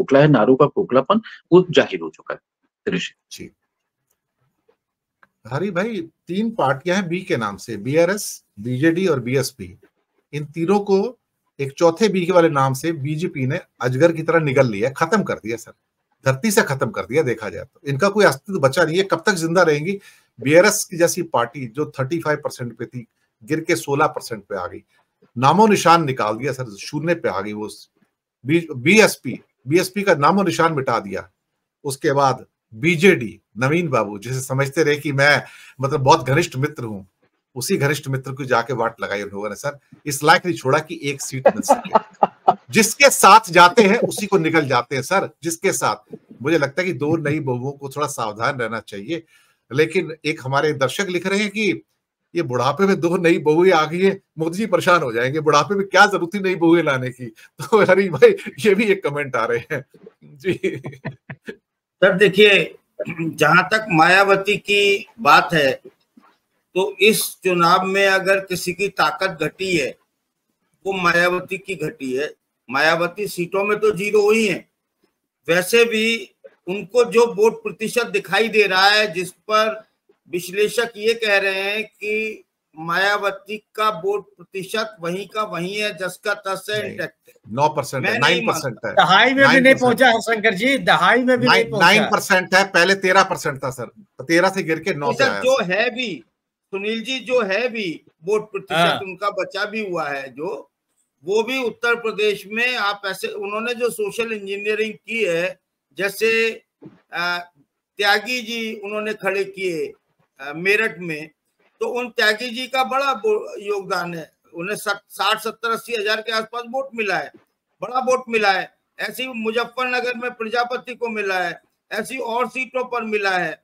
खोखला है, नारू का खोखलापन वो जाहिर हो चुका है। जी हरी भाई, 3 पार्टियां हैं बी के नाम से, बीआरएस, बीजेडी और बीएसपी। इन तीनों को एक चौथे बी के वाले नाम से बीजेपी ने अजगर की तरह निगल लिया, खत्म कर दिया सर, धरती से खत्म कर दिया। देखा जाए तो इनका कोई अस्तित्व बचा नहीं है। कब तक जिंदा रहेंगी? बीआरएस की जैसी पार्टी जो 35% पे थी, गिर के 16% पे आ गई, नामो निशान निकाल दिया सर, शून्य पे आ गई वो। बीएसपी का नामो निशान मिटा दिया। उसके बाद बीजेडी, नवीन बाबू जिसे समझते रहे कि मैं मतलब बहुत घनिष्ठ मित्र हूं, उसी घनिष्ठ मित्र को जाके वाट लगाई उन लोगों ने सर। इस लायक नहीं छोड़ा कि एक सीट मिल सके। जिसके साथ जाते हैं उसी को निकल जाते हैं सर, जिसके साथ। मुझे लगता है कि 2 नई बहुओं को थोड़ा सावधान रहना चाहिए। लेकिन एक हमारे दर्शक लिख रहे हैं कि ये बुढ़ापे में 2 नई बहुएं आ गई है, मोदी जी परेशान हो जाएंगे, बुढ़ापे में क्या जरूरत थी नई बहुएं लाने की। तो हरी भाई ये भी एक कमेंट आ रहे हैं जी। सर देखिए, जहां तक मायावती की बात है, तो इस चुनाव में अगर किसी की ताकत घटी है वो मायावती की घटी है। मायावती सीटों में तो 0 ही है, वैसे भी उनको जो वोट प्रतिशत दिखाई दे रहा है, जिस पर विश्लेषक ये कह रहे हैं कि मायावती का वोट प्रतिशत वहीं का वहीं है, जस का तस है, इंटैक्ट है। 9% है, 9% है, दहाई में भी नहीं पहुंचा शंकर जी, दहाई में भी नहीं पहुंचा। 9% है, पहले 13% था सर, 13 से गिर के 9 पे आया। जो है भी सुनील जी, जो है भी वोट प्रतिशत उनका बचा भी हुआ है, जो वो भी उत्तर प्रदेश में आप ऐसे, उन्होंने जो सोशल इंजीनियरिंग की है, जैसे त्यागी जी उन्होंने खड़े किए मेरठ में, तो उन त्यागी जी का बड़ा योगदान है। उन्हें 60-70-80 हजार के आसपास वोट मिला है, बड़ा वोट मिला है। ऐसी मुजफ्फरनगर में प्रजापति को मिला है, ऐसी और सीटों पर मिला है।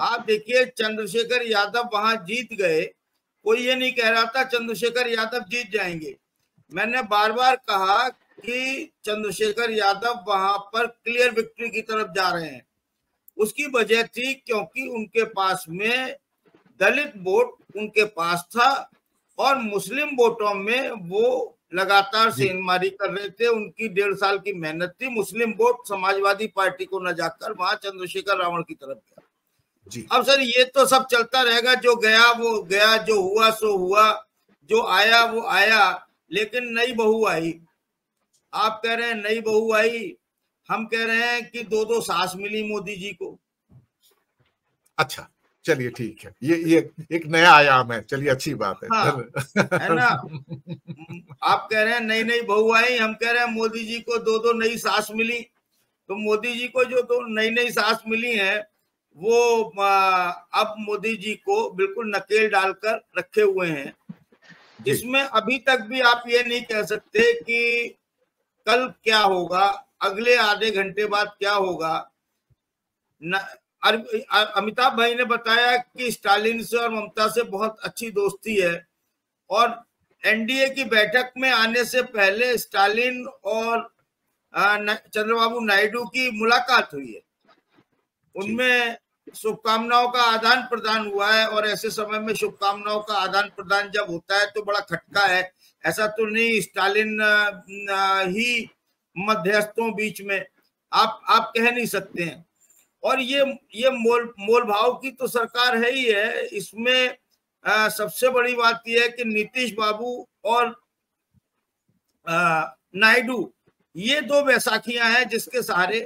आप देखिए चंद्रशेखर यादव वहां जीत गए, कोई ये नहीं कह रहा था चंद्रशेखर यादव जीत जाएंगे। मैंने बार बार कहा कि चंद्रशेखर यादव वहां पर क्लियर विक्ट्री की तरफ जा रहे हैं। उसकी वजह थी क्योंकि उनके पास में दलित वोट उनके पास था और मुस्लिम वोटों में वो लगातार सेंधमारी कर रहे थे। उनकी 1.5 साल की मेहनत थी। मुस्लिम वोट समाजवादी पार्टी को न जाकर वहां चंद्रशेखर रावण की तरफ गया। अब सर ये तो सब चलता रहेगा, जो गया वो गया, जो हुआ सो हुआ, जो आया वो आया। लेकिन नई बहू आई, आप कह रहे हैं नई बहू आई, हम कह रहे हैं कि 2 सास मिली मोदी जी को। अच्छा चलिए ठीक है, ये एक नया आयाम है, चलिए अच्छी बात है। हाँ, है ना। आप कह रहे हैं नई नई बहू आई, हम कह रहे हैं मोदी जी को 2 नई सास मिली। तो मोदी जी को जो 2 नई सास मिली हैं, वो अब मोदी जी को बिल्कुल नकेल डालकर रखे हुए हैं। इसमें अभी तक भी आप ये नहीं कह सकते कि कल क्या होगा, अगले आधे घंटे बाद क्या होगा। अमिताभ भाई ने बताया कि स्टालिन से और ममता से बहुत अच्छी दोस्ती है और एनडीए की बैठक में आने से पहले स्टालिन और चंद्रबाबू नायडू की मुलाकात हुई है। उनमें शुभकामनाओं का आदान प्रदान हुआ है और ऐसे समय में शुभकामनाओं का आदान प्रदान जब होता है तो बड़ा खटका है। ऐसा तो नहीं स्टालिन ही मध्यस्थों बीच में, आप कह नहीं सकते हैं। और ये मोल भाव की तो सरकार है ही है। इसमें सबसे बड़ी बात यह है कि नीतीश बाबू और नायडू, ये 2 बैसाखियां हैं जिसके सहारे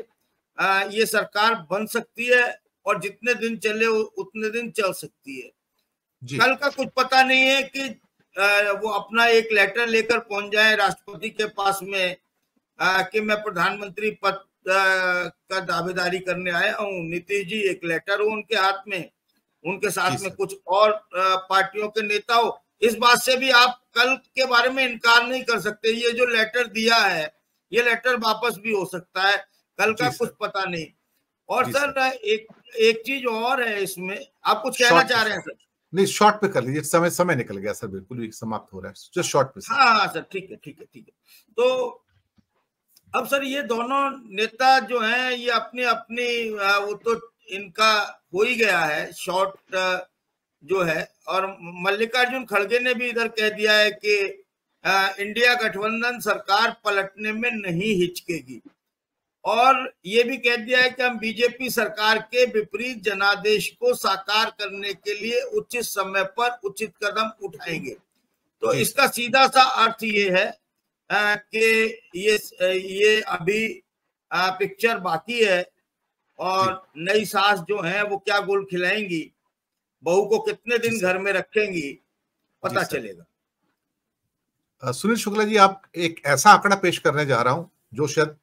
ये सरकार बन सकती है और जितने दिन चले उतने दिन चल सकती है। कल का कुछ पता नहीं है कि वो अपना एक लेटर लेकर पहुंच जाए राष्ट्रपति के पास में कि मैं प्रधानमंत्री पद का दावेदारी करने आया हूँ। नीतीश जी एक लेटर हो उनके हाथ में, उनके साथ में कुछ और पार्टियों के नेता हो। इस बात से भी आप कल के बारे में इनकार नहीं कर सकते। ये जो लेटर दिया है, ये लेटर वापस भी हो सकता है, कल का कुछ पता नहीं। और सर एक चीज और है इसमें, आप कुछ कहना चाह रहे हैं सर? नहीं, शॉर्ट पे कर लीजिए, समय निकल गया सर, बिल्कुल ही समाप्त हो रहा है, जो शॉर्ट पे। हाँ सर, ठीक है। तो अब सर ये दोनों नेता जो हैं, ये अपनी वो तो इनका हो ही गया है शॉर्ट जो है। और मल्लिकार्जुन खड़गे ने भी इधर कह दिया है कि इंडिया गठबंधन सरकार पलटने में नहीं हिचकेगी। और ये भी कह दिया है कि हम बीजेपी सरकार के विपरीत जनादेश को साकार करने के लिए उचित समय पर उचित कदम उठाएंगे। तो इसका सीधा सा अर्थ ये है कि ये अभी पिक्चर बाकी है और नई सास जो है वो क्या गोल खिलाएंगी, बहू को कितने दिन घर में रखेंगी, पता चलेगा। सुनील शुक्ला जी, आप एक ऐसा आंकड़ा पेश करने जा रहा हूं जो शायद